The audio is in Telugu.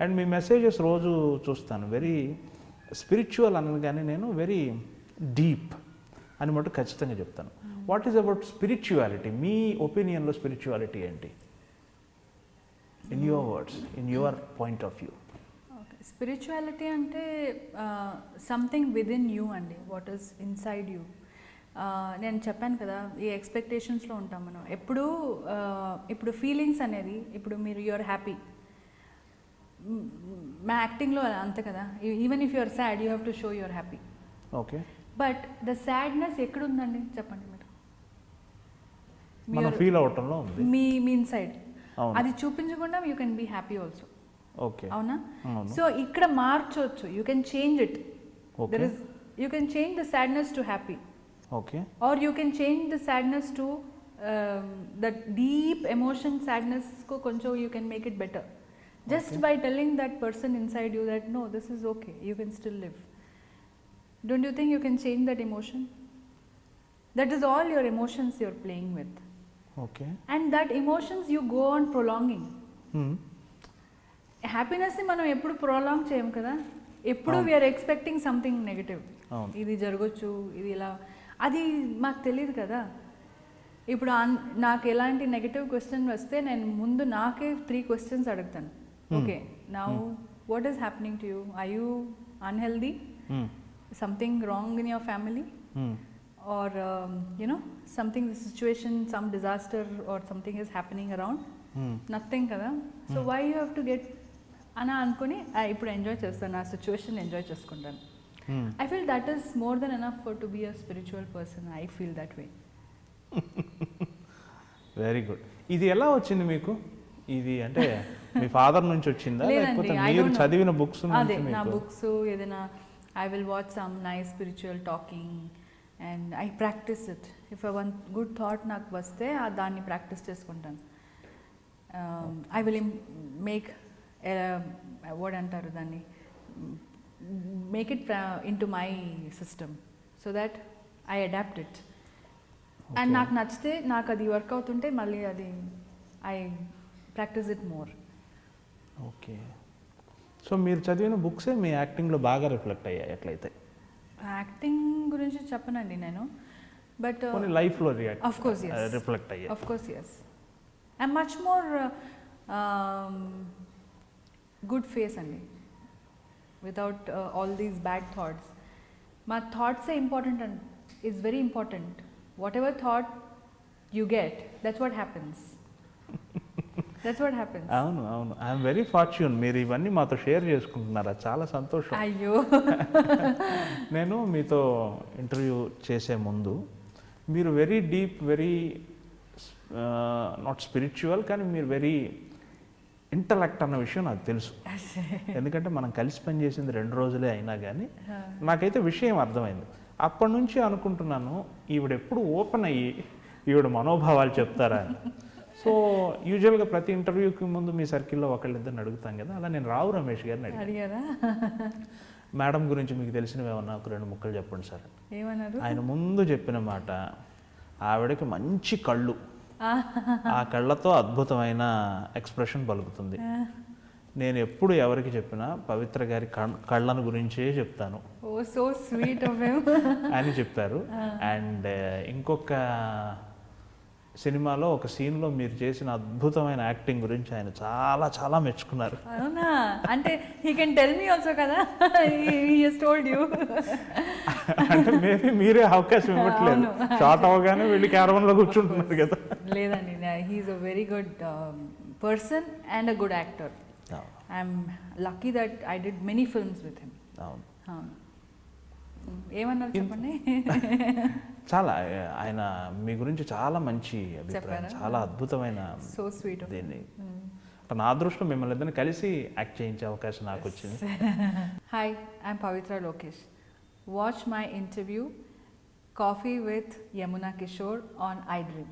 అండ్ మీ మెసేజెస్ రోజు చూస్తాను. వెరీ స్పిరిచువల్ అనగానే నేను వెరీ డీప్ అని మటు ఖచ్చితంగా చెప్తాను. What is about spirituality? మీ ఒపీనియన్లో స్పిరిచువాలిటీ ఏంటి? In your words, in your point of view. Spirituality అంటే సంథింగ్ విదిన్ యూ అండి, వాట్ ఈస్ ఇన్సైడ్ యూ. నేను చెప్పాను కదా, ఈ ఎక్స్పెక్టేషన్స్లో ఉంటాం మనం ఎప్పుడు. ఇప్పుడు ఫీలింగ్స్ అనేది, ఇప్పుడు మీరు యూఆర్ హ్యాపీ, మా యాక్టింగ్లో అంతే కదా, even if you're sad you have to show you're happy. Okay, but the sadness ఎక్కడుందండి చెప్పండి మీరు? మనం ఫీల్ అవటంలో ఉంది, మీ ఇన్సైడ్. అది చూపించకుండా you can be happy also. Okay, అవునా? సో ఇక్కడ మార్చవచ్చు, you can change it. There is, you can change the sadness to happy. Okay, or you can change the sadness to that deep emotion. Sadness को కొంచెం you can make it better just by telling that person inside you that no, this is okay, you can still live. Don't you think you can change that emotion? That is all your emotions you're playing with. Okay. And that emotions you go on prolonging. Happiness ni manam eppudu prolong cheyam kada, eppudu we are expecting something negative. Idi jaragochu, idi ila, adi maaku teliyadu kada. ఇప్పుడు నాకు ఎలాంటి నెగటివ్ క్వశ్చన్ వస్తే నేను ముందు నాకే 3 questions అడుగుతాను. Okay, now what is happening to you? Are you unhealthy? Something wrong in your family? Or you know something, situation, some disaster or something is happening around? Nothing కదా. So why you have to get అని అనుకుని ఇప్పుడు ఎంజాయ్ చేస్తాను, ఆ సిచ్యువేషన్ ఎంజాయ్ చేసుకుంటాను. I feel that is more than enough for to be a spiritual person. I feel that way. Very good. ఇది ఎలా వచ్చింది మీకు? ఇది అంటే మీ ఫాదర్ నుంచి వచ్చిందా, లేకపోతే మీరు చదివిన బుక్స్ నుంచి? అదే, నా బుక్స్, ఏదైనా I will watch some nice spiritual talking and I practice it. If I one good thought నాకు వస్తే దాన్ని ప్రాక్టీస్ చేసుకుంటాను. ఐ విల్ మేక్ వర్డ్ అంటారు దాన్ని, make it in to my system so that I adapt it. And నాకు నచ్చితే, నాకు అది వర్క్ అవుతుంటే మళ్ళీ అది I practice it more. Okay, so మీరు చదివిన బుక్సే మీ యాక్టింగ్లో బాగా రిఫ్లెక్ట్ అయ్యాయి ఎట్లయితే? యాక్టింగ్ గురించి చెప్పనండి నేను, బట్ లైఫ్లో ఆఫ్ కోర్స్ రిఫ్లెక్ట్ అయ్యాయి. Of course yes. I'm much more good phase అండి, without all these bad thoughts. మా థాట్సే important and it's very important. Whatever thought you get, that's what happens. That's what happens. అవును అవును, ఐఎమ్ వెరీ ఫార్చ్యూన్. మీరు ఇవన్నీ మాతో షేర్ చేసుకుంటున్నారా? చాలా సంతోషం. అయ్యో, నేను మీతో ఇంటర్వ్యూ చేసే ముందు మీరు very deep, very not spiritual, కానీ మీరు వెరీ ఇంటలెక్ట్ అన్న విషయం నాకు తెలుసు. ఎందుకంటే మనం కలిసి పనిచేసింది 2 రోజులే అయినా కానీ నాకైతే విషయం అర్థమైంది. అప్పటి నుంచి అనుకుంటున్నాను, ఈవిడ ఎప్పుడు ఓపెన్ అయ్యి ఈవిడ మనోభావాలు చెప్తారా అని. సో యూజువల్గా ప్రతి ఇంటర్వ్యూకి ముందు మీ సర్కిల్లో ఒకళ్ళిద్దరిని అడుగుతాం కదా, అలా నేను రావు రమేష్ గారిని అడిగారా? మేడం గురించి మీకు తెలిసినవి ఏమన్నా ఒక 2 ముక్కలు చెప్పండి సార్. ఏమన్నారు? ఆయన ముందు చెప్పిన మాట, ఆవిడకి మంచి కళ్ళు, ఆ కళ్ళతో అద్భుతమైన ఎక్స్ప్రెషన్ పలుకుతుంది. నేను ఎప్పుడు ఎవరికి చెప్పినా పవిత్ర గారి కళ్ళను గురించే చెప్తాను. ఓ సో స్వీట్ ఆఫ్ హిమ్ అని చెప్పారు. అండ్ ఇంకొక సినిమాలో ఒక సీన్లో మీరు చేసిన అద్భుతమైన యాక్టింగ్ గురించి ఆయన చాలా చాలా మెచ్చుకున్నారు. అవునా? అంటే he can tell me also కదా, హీ హస్ టోల్డ్ యూ. అంటే మేబీ మీరే అవకాశం ఇవ్వట్లేదు, షార్ట్ అవగానే వెళ్ళి క్యారవన్లో కూర్చుంటున్నారు కదా. లేదండి, he is a very good person and a good actor. I'm lucky that I did many films with him. అవును, ఏమన్నారు చెప్పండి. చాలా ఆయన మీ గురించి చాలా మంచి అభిప్రాయం, చాలా అద్భుతమైన. So sweet. దీన్ని నా అదృష్టం మిమ్మల్ని ఇద్దరిని కలిసి యాక్ట్ చేయించే అవకాశం నాకు వచ్చింది. Hi, I'm Pavitra Lokesh. Watch my interview coffee with Yamuna Kishore on iDream.